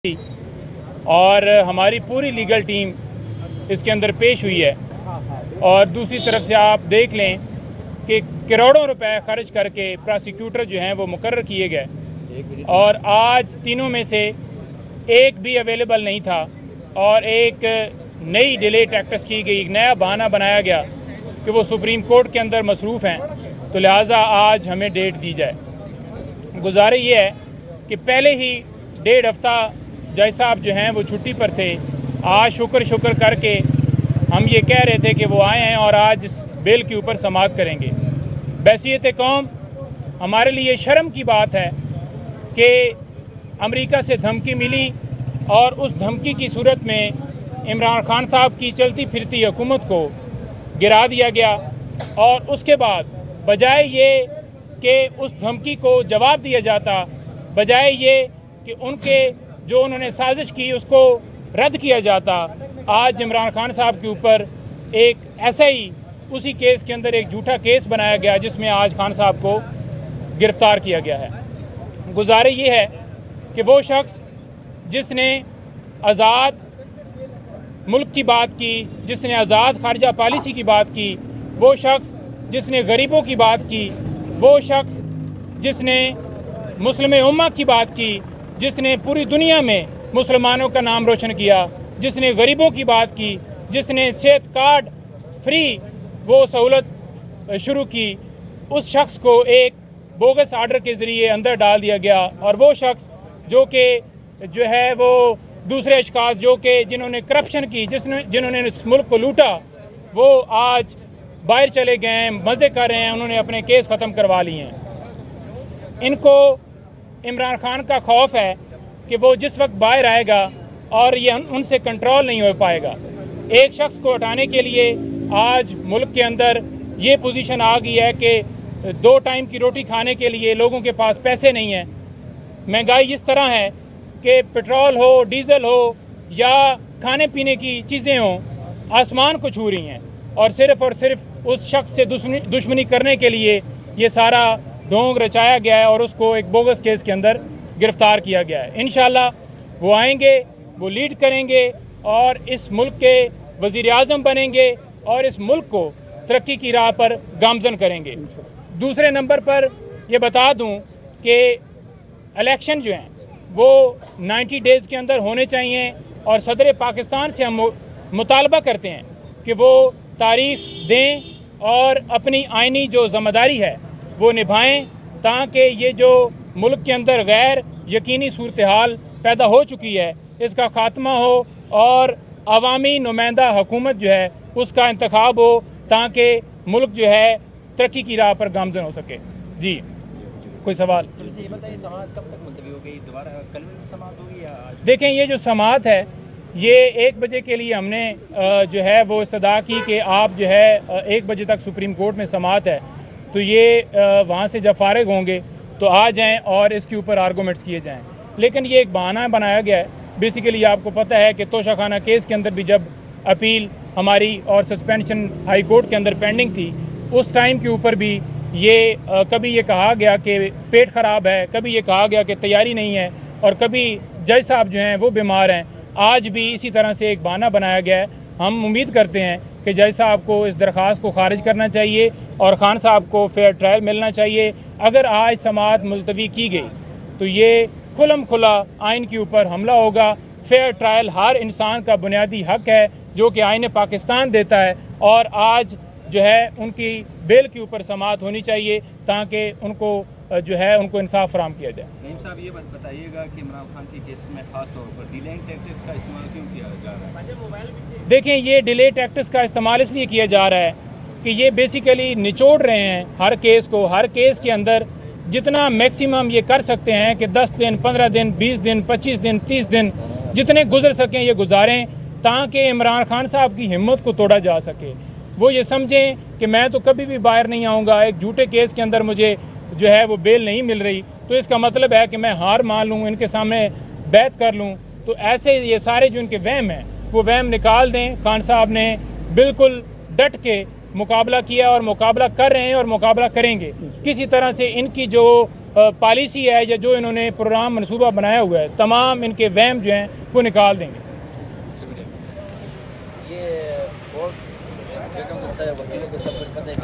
और हमारी पूरी लीगल टीम इसके अंदर पेश हुई है। और दूसरी तरफ से आप देख लें कि करोड़ों रुपए खर्च करके प्रोसिक्यूटर जो हैं वो मुकर्रर किए गए और आज तीनों में से एक भी अवेलेबल नहीं था और एक नई डिले टैक्टिक्स की गई, एक नया बहाना बनाया गया कि वो सुप्रीम कोर्ट के अंदर मसरूफ़ हैं, तो लिहाजा आज हमें डेट दी जाए। गुजारिश ये है कि पहले ही 1.5 हफ्ता जज साहब जो हैं वो छुट्टी पर थे। आज शुक्र करके हम ये कह रहे थे कि वो आए हैं और आज इस बिल के ऊपर समाअत करेंगे। बैसियत कौम हमारे लिए शर्म की बात है कि अमेरिका से धमकी मिली और उस धमकी की सूरत में इमरान खान साहब की चलती फिरती हुकूमत को गिरा दिया गया और उसके बाद बजाय ये कि उस धमकी को जवाब दिया जाता, बजाय ये कि उनके जो उन्होंने साजिश की उसको रद्द किया जाता, आज इमरान खान साहब के ऊपर एक ऐसा ही उसी केस के अंदर एक झूठा केस बनाया गया जिसमें आज खान साहब को गिरफ्तार किया गया है। गुजारिश ये है कि वो शख्स जिसने आज़ाद मुल्क की बात की, जिसने आज़ाद खारजा पॉलिसी की बात की, वो शख्स जिसने गरीबों की बात की, वो शख्स जिसने मुस्लिम उम्मा की बात की, जिसने पूरी दुनिया में मुसलमानों का नाम रोशन किया, जिसने गरीबों की बात की, जिसने सेहत कार्ड फ्री वो सहूलत शुरू की, उस शख्स को एक बोगस आर्डर के ज़रिए अंदर डाल दिया गया। और वो शख्स जो कि जो है वो दूसरे अशखास जो कि जिन्होंने करप्शन की, जिन्होंने इस मुल्क को लूटा, वो आज बाहर चले गए हैं, मज़े कर रहे हैं, उन्होंने अपने केस ख़त्म करवा लिए हैं। इनको इमरान खान का खौफ है कि वो जिस वक्त बाहर आएगा और ये उनसे कंट्रोल नहीं हो पाएगा। एक शख्स को हटाने के लिए आज मुल्क के अंदर ये पोजीशन आ गई है कि 2 टाइम की रोटी खाने के लिए लोगों के पास पैसे नहीं हैं। महंगाई इस तरह है कि पेट्रोल हो, डीजल हो या खाने पीने की चीज़ें हों, आसमान को छू रही हैं और सिर्फ उस शख्स से दुश्मनी करने के लिए ये सारा ढोंग रचाया गया है और उसको एक बोगस केस के अंदर गिरफ्तार किया गया है। इंशाल्लाह वो आएंगे, वो लीड करेंगे और इस मुल्क के वज़ीर आज़म बनेंगे और इस मुल्क को तरक्की की राह पर गामजन करेंगे। दूसरे नंबर पर ये बता दूं कि इलेक्शन जो हैं वो 90 डेज़ के अंदर होने चाहिए और सदर पाकिस्तान से हम मुतालबा करते हैं कि वो तारीख दें और अपनी आइनी जो ज़िम्मेदारी है वो निभाएं ताकि ये जो मुल्क के अंदर गैर यकीनी सूरत हाल पैदा हो चुकी है इसका खात्मा हो और अवामी नुमाइंदा हुकूमत जो है उसका इंतखाब हो ताकि मुल्क जो है तरक्की की राह पर गामजन हो सके। जी कोई सवाल? ये बताइए, समाअत कब तक मुलतवी हो गई? दोबारा कल में समाअत होगी या आज? देखें, ये जो समाअत है ये 1 बजे के लिए हमने जो है वो इस्तदा की कि आप जो है 1 बजे तक सुप्रीम कोर्ट में समाअत है, तो ये वहाँ से जब फारिग होंगे तो आ जाएं और इसके ऊपर आर्गूमेंट्स किए जाएं। लेकिन ये एक बहाना बनाया गया है। बेसिकली आपको पता है कि तोशाखाना केस के अंदर भी जब अपील हमारी और सस्पेंशन हाई कोर्ट के अंदर पेंडिंग थी, उस टाइम के ऊपर भी ये कभी ये कहा गया कि पेट ख़राब है, कभी ये कहा गया कि तैयारी नहीं है और कभी जज साहब जो हैं वो बीमार हैं। आज भी इसी तरह से एक बहाना बनाया गया है। हम उम्मीद करते हैं कि जज साहब को इस दरख्वास्त को खारिज करना चाहिए और खान साहब को फेयर ट्रायल मिलना चाहिए। अगर आज समाअत मुलतवी की गई तो ये खुलम खुला आइन के ऊपर हमला होगा। फेयर ट्रायल हर इंसान का बुनियादी हक है जो कि आइन पाकिस्तान देता है और आज जो है उनकी बेल के ऊपर समाअत होनी चाहिए ताकि उनको जो है उनको इंसाफ फराहम किया जाए। नईम साहब, ये बताइएगा कि इमरान खान के केस में खास तौर पर डिलेइंग टैक्टिक्स का इस्तेमाल क्यों किया जा रहा है? देखें, ये डिले टैक्टिक्स का इस्तेमाल इसलिए किया जा रहा है कि ये बेसिकली निचोड़ रहे हैं हर केस को। हर केस के अंदर जितना मैक्सिमम ये कर सकते हैं कि 10 दिन, 15 दिन, 20 दिन, 25 दिन, 30 दिन जितने गुजर सकें ये गुजारें ताकि इमरान खान साहब की हिम्मत को तोड़ा जा सके। वो ये समझें कि मैं तो कभी भी बाहर नहीं आऊँगा, एक झूठे केस के अंदर मुझे जो है वो बेल नहीं मिल रही तो इसका मतलब है कि मैं हार मान लूँ, इनके सामने बैत कर लूँ। तो ऐसे ये सारे जो इनके वहम हैं वो वहम निकाल दें। खान साहब ने बिल्कुल डट के मुकाबला किया और मुकाबला कर रहे हैं और मुकाबला करेंगे। किसी तरह से इनकी जो पॉलिसी है या जो इन्होंने प्रोग्राम मनसूबा बनाया हुआ है, तमाम इनके वहम जो हैं वो निकाल देंगे। ये कोर्ट वकीलों को सब कुछ पता है।